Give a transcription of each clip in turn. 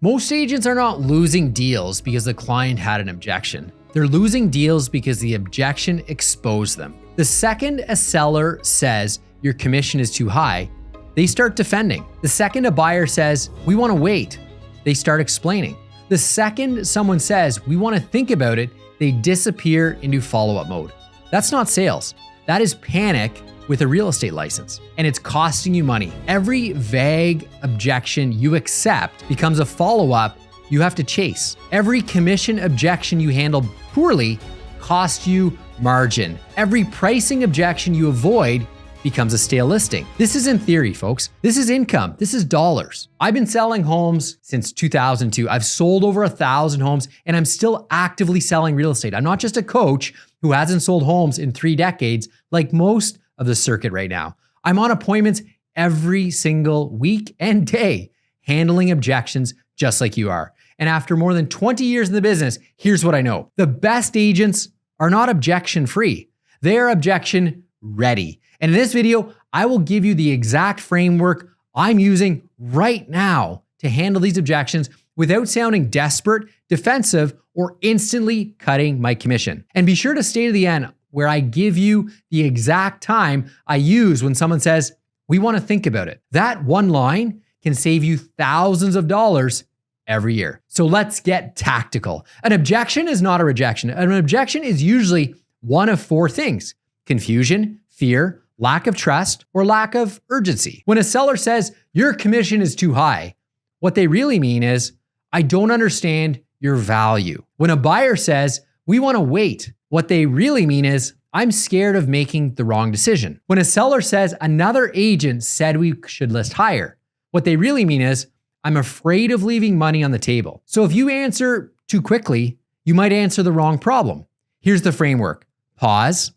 Most agents are not losing deals because the client had an objection. They're losing deals because the objection exposed them. The second a seller says your commission is too high, they start defending. The second a buyer says, we want to wait, they start explaining. The second someone says, we want to think about it, they disappear into follow-up mode. That's not sales. That is panic with a real estate license, and it's costing you money. Every vague objection you accept becomes a follow-up you have to chase. Every commission objection you handle poorly costs you margin. Every pricing objection you avoid becomes a stale listing. This isn't theory, folks. This is income. This is dollars. I've been selling homes since 2002. I've sold over 1,000 homes, and I'm still actively selling real estate. I'm not just a coach who hasn't sold homes in 3 decades like most of the circuit right now. I'm on appointments every single week and day, handling objections just like you are. And after more than 20 years in the business, here's what I know. The best agents are not objection-free. They are objection-ready. And in this video, I will give you the exact framework I'm using right now to handle these objections without sounding desperate, defensive, or instantly cutting my commission. And be sure to stay to the end where I give you the exact time I use when someone says, we want to think about it. That one line can save you thousands of dollars every year. So let's get tactical. An objection is not a rejection. An objection is usually one of 4 things: confusion, fear, lack of trust, or lack of urgency. When a seller says your commission is too high, what they really mean is, I don't understand your value. When a buyer says, we want to wait, what they really mean is, I'm scared of making the wrong decision. When a seller says another agent said we should list higher, what they really mean is, I'm afraid of leaving money on the table. So if you answer too quickly, you might answer the wrong problem. Here's the framework: pause,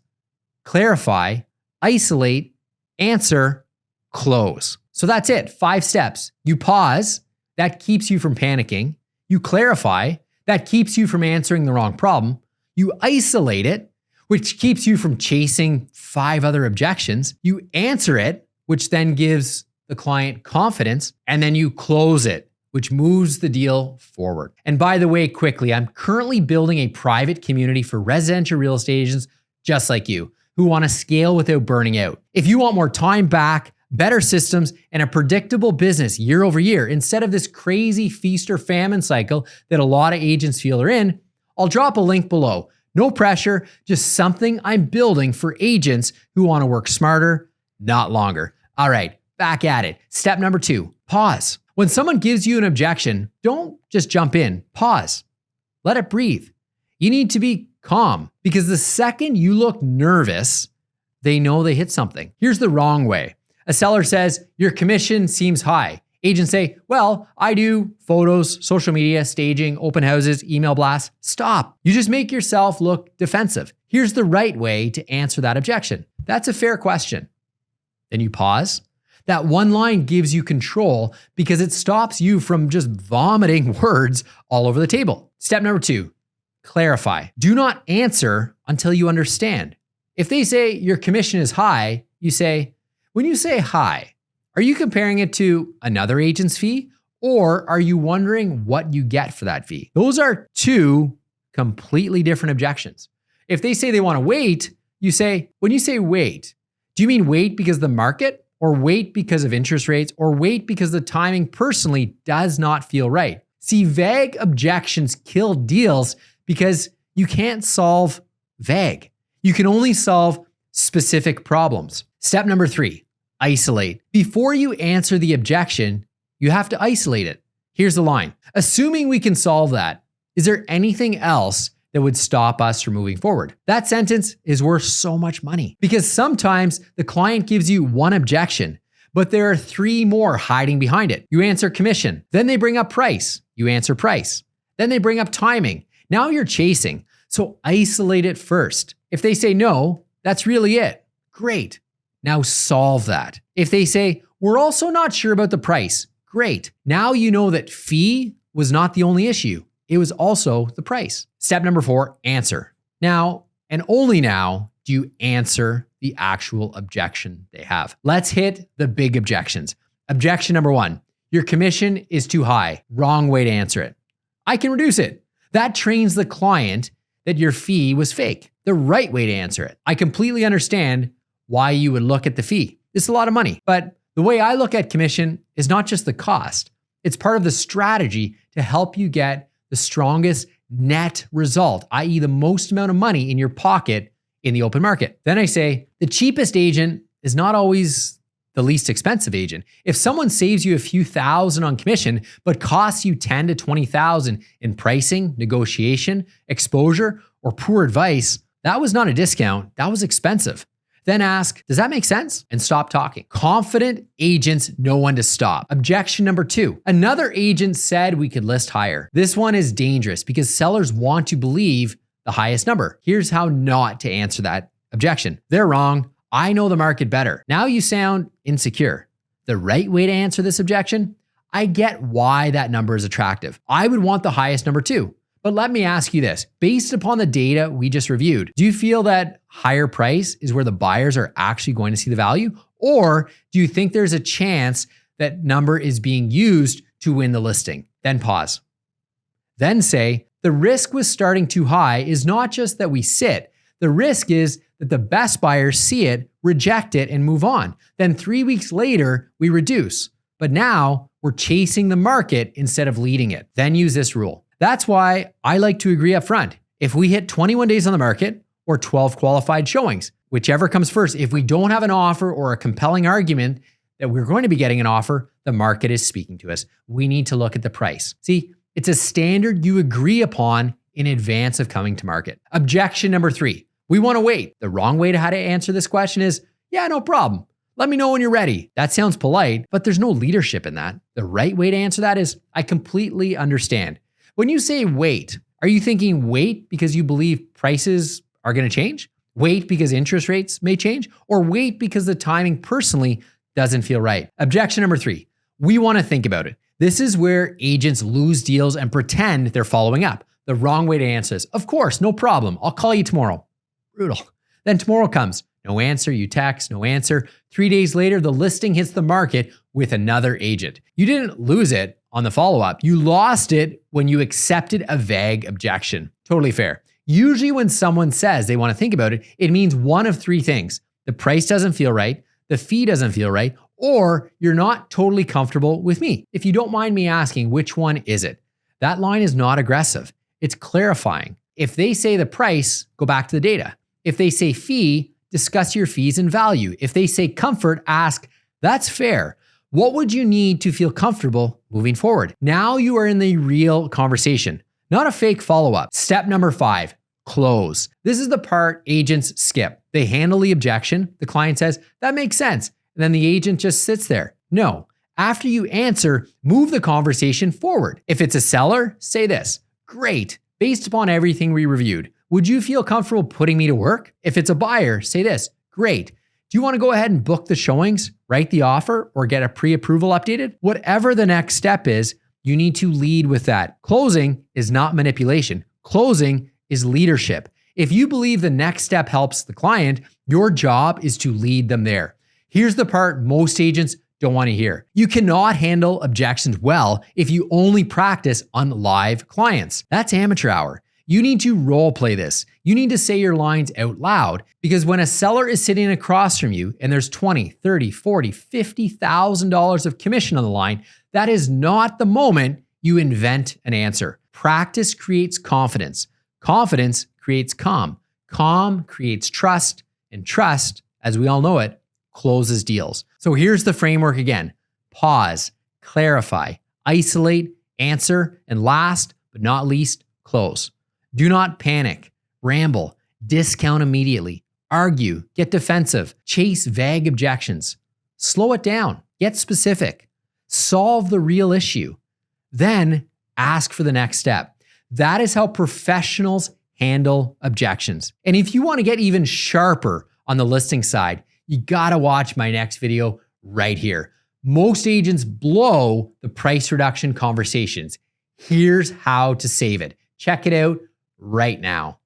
clarify, isolate, answer, close. So that's it, 5 steps. You pause, that keeps you from panicking. You clarify, that keeps you from answering the wrong problem. You isolate it, which keeps you from chasing 5 other objections. You answer it, which then gives the client confidence, and then you close it, which moves the deal forward. And by the way, quickly, I'm currently building a private community for residential real estate agents just like you, who want to scale without burning out. If you want more time back, better systems, and a predictable business year over year, instead of this crazy feast or famine cycle that a lot of agents feel are in, I'll drop a link below. No pressure, just something I'm building for agents who want to work smarter, not longer. All right, back at it. Step number 2, pause. When someone gives you an objection, don't just jump in. Pause. Let it breathe. You need to be calm, because the second you look nervous, they know they hit something. Here's the wrong way. A seller says, your commission seems high. Agents say, well, I do photos, social media, staging, open houses, email blasts. Stop. You just make yourself look defensive. Here's the right way to answer that objection. That's a fair question. Then you pause. That one line gives you control because it stops you from just vomiting words all over the table. Step number 2, clarify. Do not answer until you understand. If they say your commission is high, you say, when you say high, are you comparing it to another agent's fee, or are you wondering what you get for that fee? Those are 2 completely different objections. If they say they want to wait, you say, when you say wait, do you mean wait because of the market, or wait because of interest rates, or wait because the timing personally does not feel right? See, vague objections kill deals because you can't solve vague. You can only solve specific problems. Step number 3, isolate. Before you answer the objection, you have to isolate it. Here's the line. Assuming we can solve that, is there anything else that would stop us from moving forward? That sentence is worth so much money, because sometimes the client gives you one objection, but there are 3 more hiding behind it. You answer commission, then they bring up price. You answer price. Then they bring up timing. Now you're chasing. So isolate it first. If they say no, that's really it. Great. Now solve that. If they say, we're also not sure about the price, great. Now you know that fee was not the only issue. It was also the price. Step number 4, answer. Now, and only now, do you answer the actual objection they have. Let's hit the big objections. Objection number 1, Your commission is too high. Wrong way to answer it. I can reduce it. That trains the client that your fee was fake. The right way to answer it. I completely understand why you would look at the fee. It's a lot of money. But the way I look at commission is not just the cost. It's part of the strategy to help you get the strongest net result, i.e. the most amount of money in your pocket in the open market. Then I say the cheapest agent is not always the least expensive agent. If someone saves you a few thousand on commission, but costs you 10 to 20,000 in pricing, negotiation, exposure, or poor advice, that was not a discount, that was expensive. Then ask, does that make sense? And stop talking. Confident agents know when to stop. Objection number 2. Another agent said we could list higher. This one is dangerous because sellers want to believe the highest number. Here's how not to answer that objection. They're wrong. I know the market better. Now you sound insecure. The right way to answer this objection? I get why that number is attractive. I would want the highest number too. But let me ask you this, based upon the data we just reviewed, do you feel that higher price is where the buyers are actually going to see the value? Or do you think there's a chance that number is being used to win the listing? Then pause. Then say, the risk with starting too high is not just that we sit. The risk is that the best buyers see it, reject it, and move on. Then 3 weeks later, we reduce. But now we're chasing the market instead of leading it. Then use this rule. That's why I like to agree up front. If we hit 21 days on the market or 12 qualified showings, whichever comes first, if we don't have an offer or a compelling argument that we're going to be getting an offer, the market is speaking to us. We need to look at the price. See, it's a standard you agree upon in advance of coming to market. Objection number 3. We want to wait. The wrong way to how to answer this question is, yeah, no problem. Let me know when you're ready. That sounds polite, but there's no leadership in that. The right way to answer that is, I completely understand. When you say wait, are you thinking wait because you believe prices are going to change? Wait because interest rates may change? Or wait because the timing personally doesn't feel right? Objection number 3, we want to think about it. This is where agents lose deals and pretend they're following up. The wrong way to answer this, of course, no problem. I'll call you tomorrow. Brutal. Then tomorrow comes. No answer, you text, no answer. 3 days later, the listing hits the market with another agent. You didn't lose it on the follow-up. You lost it when you accepted a vague objection. Totally fair. Usually when someone says they want to think about it, it means one of 3 things. The price doesn't feel right, the fee doesn't feel right, or you're not totally comfortable with me. If you don't mind me asking, which one is it? That line is not aggressive. It's clarifying. If they say the price, go back to the data. If they say fee, discuss your fees and value. If they say comfort, ask, that's fair. What would you need to feel comfortable moving forward? Now you are in the real conversation, not a fake follow-up. Step number 5, close. This is the part agents skip. They handle the objection. The client says, that makes sense. And then the agent just sits there. No. After you answer, move the conversation forward. If it's a seller, say this, great. Based upon everything we reviewed, would you feel comfortable putting me to work? If it's a buyer, say this, great. Do you want to go ahead and book the showings, write the offer, or get a pre-approval updated? Whatever the next step is, you need to lead with that. Closing is not manipulation. Closing is leadership. If you believe the next step helps the client, your job is to lead them there. Here's the part most agents don't want to hear. You cannot handle objections well if you only practice on live clients. That's amateur hour. You need to role play this. You need to say your lines out loud, because when a seller is sitting across from you and there's $20, $30, $40, $50,000 of commission on the line, that is not the moment you invent an answer. Practice creates confidence. Confidence creates calm. Calm creates trust, and trust, as we all know it, closes deals. So here's the framework again. Pause, clarify, isolate, answer, and last but not least, close. Do not panic, ramble, discount immediately, argue, get defensive, chase vague objections. Slow it down, get specific, solve the real issue, then ask for the next step. That is how professionals handle objections. And if you want to get even sharper on the listing side, you gotta watch my next video right here. Most agents blow the price reduction conversations. Here's how to save it. Check it out right now.